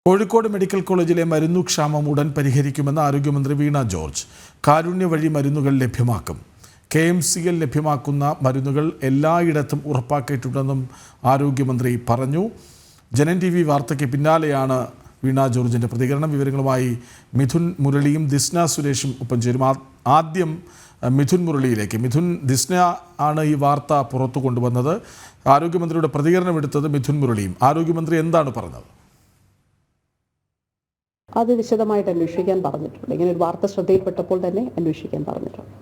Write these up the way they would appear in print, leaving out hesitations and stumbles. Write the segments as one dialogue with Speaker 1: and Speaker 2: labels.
Speaker 1: Kozhikode medical കോളേജിലെ മരുന്നുക്ഷാമം ഉടൻ പരിഹരിക്കുമെന്ന് ആരോഗ്യമന്ത്രി വീണ ജോർജ്. കാരുണ്യ വഴി മരുന്നുകൾ ലഭ്യമാക്കും. KMCL ലഭ്യമാക്കുന്ന മരുന്നുകൾ എല്ലായിടത്തും ഉറപ്പാക്കിയിട്ടുണ്ടെന്നും ആരോഗ്യമന്ത്രി പറഞ്ഞു. ജനൻ TV വാർത്തയ്ക്ക് പിന്നാലെയാണ് വീണ ജോർജിൻ്റെ പ്രതികരണം. വിവരങ്ങളുമായി മിഥുൻ മുരളിയും ദിസ്ന സുരേഷും ഒപ്പം ചേരും. ആദ്യം മിഥുൻ മുരളിയിലേക്ക്. മിഥുൻ, ദിസ്ന ആണ് ഈ വാർത്ത പുറത്തു കൊണ്ടുവന്നത്. ആരോഗ്യമന്ത്രിയുടെ പ്രതികരണം എടുത്തത് മിഥുൻ മുരളിയും. ആരോഗ്യമന്ത്രി എന്താണ് പറഞ്ഞത്?
Speaker 2: അത് വിശദമായിട്ട് അന്വേഷിക്കാൻ പറഞ്ഞിട്ടുണ്ട്. ഇങ്ങനെ ഒരു വാർത്ത ശ്രദ്ധയിൽപ്പെട്ടപ്പോൾ തന്നെ അന്വേഷിക്കാൻ പറഞ്ഞിട്ടുണ്ട്.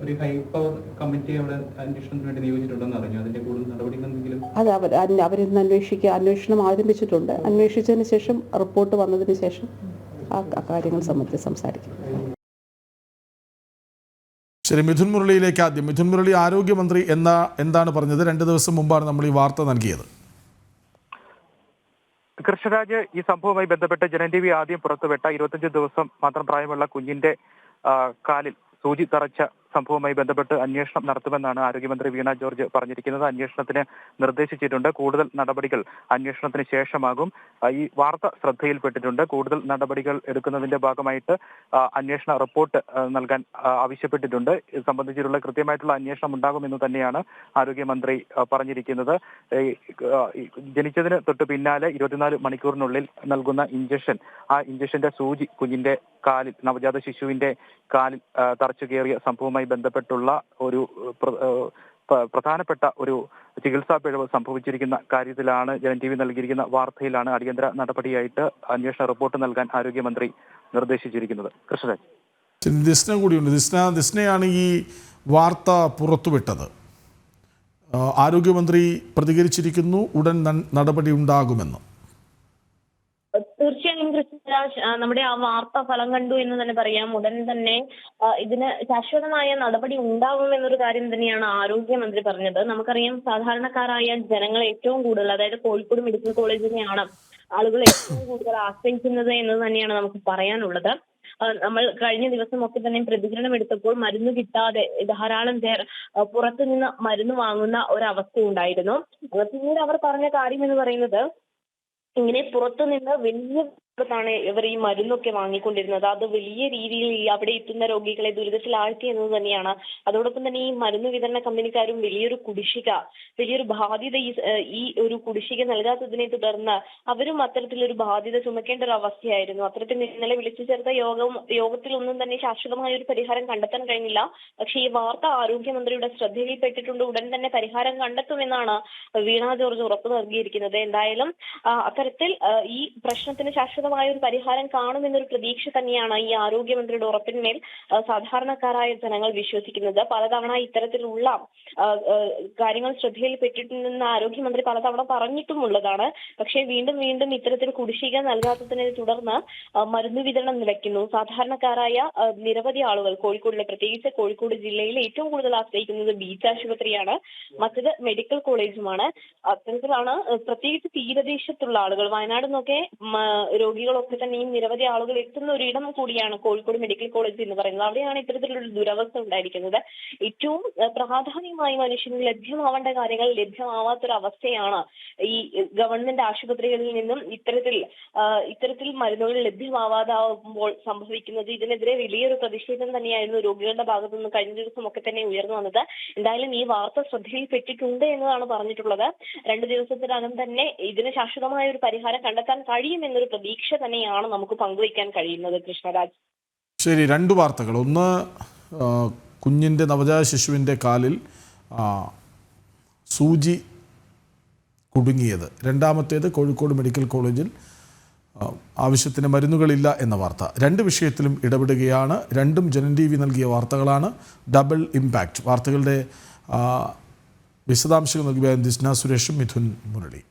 Speaker 3: ഒരു ഹൈ പവർ കമ്മിറ്റി അവിടെ അന്വേഷണത്തിന് വേണ്ടി നിയോഗിച്ചിട്ടുണ്ടെന്ന് അറിഞ്ഞു. അതിന്റെ കൂടുതൽ നടപടികളെന്തെങ്കിലും?
Speaker 2: അത് അവരിന്ന് അന്വേഷണം ആരംഭിച്ചിട്ടുണ്ട്. അന്വേഷിച്ചതിന് ശേഷം റിപ്പോർട്ട് വന്നതിന് ശേഷം ആ കാര്യങ്ങൾ സംബന്ധിച്ച് സംസാരിക്കും.
Speaker 1: ശരി, മിഥുൻ മുരളിയിലേക്ക് ആദ്യം. മിഥുൻ മുരളി, ആരോഗ്യമന്ത്രി എന്താണ് പറഞ്ഞത്? 2 ദിവസം മുമ്പാണ് നമ്മൾ ഈ വാർത്ത നൽകിയത്.
Speaker 4: കൃഷ്ണരാജ്, ഈ സംഭവവുമായി ബന്ധപ്പെട്ട് ജനൻ TV ആദ്യം പുറത്തുവിട്ട 25 ദിവസം മാത്രം പ്രായമുള്ള കുഞ്ഞിന്റെ കാലിൽ സൂചി തറച്ച സംഭവവുമായി ബന്ധപ്പെട്ട് അന്വേഷണം നടത്തുമെന്നാണ് ആരോഗ്യമന്ത്രി വീണ ജോർജ് പറഞ്ഞിരിക്കുന്നത്. അന്വേഷണത്തിന് നിർദ്ദേശിച്ചിട്ടുണ്ട്. കൂടുതൽ നടപടികൾ അന്വേഷണത്തിന് ശേഷമാകും. ഈ വാർത്ത ശ്രദ്ധയിൽപ്പെട്ടിട്ടുണ്ട്. കൂടുതൽ നടപടികൾ എടുക്കുന്നതിന്റെ ഭാഗമായിട്ട് അന്വേഷണ റിപ്പോർട്ട് നൽകാൻ ആവശ്യപ്പെട്ടിട്ടുണ്ട്. ഇത് സംബന്ധിച്ചിട്ടുള്ള കൃത്യമായിട്ടുള്ള അന്വേഷണം ഉണ്ടാകുമെന്ന് തന്നെയാണ് ആരോഗ്യമന്ത്രി പറഞ്ഞിരിക്കുന്നത്. ജനിച്ചതിന് തൊട്ട് പിന്നാലെ 24 മണിക്കൂറിനുള്ളിൽ നൽകുന്ന ഇഞ്ചക്ഷൻ, ആ ഇഞ്ചക്ഷന്റെ സൂചി കുഞ്ഞിന്റെ കാലിൽ, നവജാത ശിശുവിന്റെ കാലിൽ തറച്ചു കയറിയ സംഭവവുമായി ബന്ധപ്പെട്ടുള്ള ഒരു പ്രധാനപ്പെട്ട ഒരു ചികിത്സാ പിഴവ് സംഭവിച്ചിരിക്കുന്ന കാര്യത്തിലാണ് ജനൻ TV നൽകിയിരിക്കുന്ന വാർത്തയിലാണ് അടിയന്തര നടപടിയായിട്ട് അന്വേഷണ റിപ്പോർട്ട് നൽകാൻ ആരോഗ്യമന്ത്രി നിർദ്ദേശിച്ചിരിക്കുന്നത്. കൃഷ്ണരാജ്,
Speaker 1: ദിസ്ന കൂടിയുണ്ട്. ദിസ്നയാണ് ഈ വാർത്ത പുറത്തുവിട്ടത്. ആരോഗ്യമന്ത്രി പ്രതികരിച്ചിരിക്കുന്നു, ഉടൻ നടപടി ഉണ്ടാകുമെന്ന്.
Speaker 5: തീർച്ചയായും കൃഷ്ണരാജ്, നമ്മുടെ ആ വാർത്ത ഫലം കണ്ടു എന്ന് തന്നെ പറയാം. ഉടൻ തന്നെ ഇതിന് ശാശ്വതമായ നടപടി ഉണ്ടാകുമെന്നൊരു കാര്യം തന്നെയാണ് ആരോഗ്യമന്ത്രി പറഞ്ഞത്. നമുക്കറിയാം, സാധാരണക്കാരായ ജനങ്ങൾ ഏറ്റവും കൂടുതൽ, അതായത് കോഴിക്കോട് മെഡിക്കൽ കോളേജിനെയാണ് ആളുകൾ ഏറ്റവും കൂടുതൽ ആശ്രയിക്കുന്നത് എന്ന് തന്നെയാണ് നമുക്ക് പറയാനുള്ളത്. നമ്മൾ കഴിഞ്ഞ ദിവസമൊക്കെ തന്നെ പ്രതികരണം എടുത്തപ്പോൾ മരുന്ന് കിട്ടാതെ ധാരാളം പേർ പുറത്തുനിന്ന് മരുന്ന് വാങ്ങുന്ന ഒരവസ്ഥ ഉണ്ടായിരുന്നു. പിന്നീട് അവർ പറഞ്ഞ കാര്യം എന്ന് പറയുന്നത്, ഇങ്ങനെ പുറത്തുനിന്ന് വലിയ ാണ് ഇവർ ഈ മരുന്നൊക്കെ വാങ്ങിക്കൊണ്ടിരുന്നത്. അത് വലിയ രീതിയിൽ അവിടെ എത്തുന്ന രോഗികളെ ദുരിതത്തിലാഴ്ത്തി എന്നത് തന്നെയാണ്. അതോടൊപ്പം തന്നെ ഈ മരുന്ന് വിതരണ കമ്പനിക്കാരും വലിയൊരു ബാധ്യത ഈ ഒരു കുടിശ്ശിക നൽകാത്തതിനെ തുടർന്ന് അവരും അത്തരത്തിലൊരു ബാധ്യത ചുമക്കേണ്ട ഒരു അവസ്ഥയായിരുന്നു. അത്തരത്തിൽ ഇന്നലെ വിളിച്ചു ചേർത്ത യോഗത്തിലൊന്നും തന്നെ ശാശ്വതമായ ഒരു പരിഹാരം കണ്ടെത്താൻ കഴിഞ്ഞില്ല. പക്ഷേ ഈ വാർത്ത ആരോഗ്യമന്ത്രിയുടെ ശ്രദ്ധയിൽപ്പെട്ടിട്ടുണ്ട്. ഉടൻ തന്നെ പരിഹാരം കണ്ടെത്തുമെന്നാണ് വീണ ജോർജ് ഉറപ്പു നൽകിയിരിക്കുന്നത്. എന്തായാലും അത്തരത്തിൽ ഈ പ്രശ്നത്തിന് ശാശ്വതമായ ഒരു പരിഹാരം കാണുമെന്നൊരു പ്രതീക്ഷ തന്നെയാണ് ഈ ആരോഗ്യമന്ത്രിയുടെ ഉറപ്പിന്മേൽ സാധാരണക്കാരായ ജനങ്ങൾ വിശ്വസിക്കുന്നത്. പലതവണ ഇത്തരത്തിലുള്ള കാര്യങ്ങൾ ശ്രദ്ധയിൽപ്പെട്ടിട്ടുണ്ടെന്ന് ആരോഗ്യമന്ത്രി പലതവണ പറഞ്ഞിട്ടുമുള്ളതാണ്. പക്ഷേ വീണ്ടും ഇത്തരത്തിൽ കുടിശ്ശിക നൽകാത്തതിനെ തുടർന്ന് മരുന്ന് വിതരണം നിലയ്ക്കുന്നു. സാധാരണക്കാരായ നിരവധി ആളുകൾ പ്രത്യേകിച്ച് കോഴിക്കോട് ജില്ലയിൽ ഏറ്റവും കൂടുതൽ ആശ്രയിക്കുന്നത് ബീച്ച് ആശുപത്രിയാണ്, മറ്റത് മെഡിക്കൽ കോളേജുമാണ്. അത്തരത്തിലാണ് പ്രത്യേകിച്ച് തീരദേശത്തുള്ള ആളുകൾ, വയനാട് നിന്നൊക്കെ രോഗികളൊക്കെ തന്നെയും നിരവധി ആളുകൾ എത്തുന്ന ഒരിടം കൂടിയാണ് കോഴിക്കോട് മെഡിക്കൽ കോളേജ് എന്ന് പറയുന്നത്. അവിടെയാണ് ഇത്തരത്തിലുള്ള ദുരവസ്ഥ ഉണ്ടായിരിക്കുന്നത്. ഏറ്റവും പ്രാധാന്യമായി മനുഷ്യന് ലഭ്യമാവേണ്ട കാര്യങ്ങൾ ലഭ്യമാവാത്തൊരവസ്ഥയാണ് ഈ ഗവൺമെന്റ് ആശുപത്രികളിൽ നിന്നും ഇത്തരത്തിൽ മരുന്നുകൾ ലഭ്യമാവാതാവുമ്പോൾ സംഭവിക്കുന്നത്. ഇതിനെതിരെ വലിയൊരു പ്രതിഷേധം തന്നെയായിരുന്നു രോഗികളുടെ ഭാഗത്തു നിന്ന് കഴിഞ്ഞ ദിവസമൊക്കെ തന്നെ ഉയർന്നു വന്നത്. എന്തായാലും ഈ വാർത്ത ശ്രദ്ധയിൽപ്പെട്ടിട്ടുണ്ട് എന്നതാണ് പറഞ്ഞിട്ടുള്ളത്. 2 ദിവസത്തിനകം തന്നെ ഇതിന് ശാശ്വതമായ ഒരു പരിഹാരം കണ്ടെത്താൻ കഴിയുമെന്നൊരു പ്രതീക്ഷ തന്നെയാണ് നമുക്ക് പങ്കുവയ്ക്കാൻ കഴിയുന്നത്. കൃഷ്ണരാജ്,
Speaker 1: ശരി, 2 വാർത്തകൾ. ഒന്ന്, കുഞ്ഞിൻ്റെ നവജാത ശിശുവിൻ്റെ കാലിൽ സൂചി കുടുങ്ങിയത്. രണ്ടാമത്തേത്, കോഴിക്കോട് മെഡിക്കൽ കോളേജിൽ ആവശ്യത്തിന് മരുന്നുകളില്ല എന്ന വാർത്ത. 2 വിഷയത്തിലും ഇടപെടുകയാണ്. രണ്ടും ജനൻ TV നൽകിയ വാർത്തകളാണ്. Double impact. വാർത്തകളുടെ വിശദാംശങ്ങൾ നൽകിയ ദിസ്ന സുരേഷും മിഥുൻ മുരളി.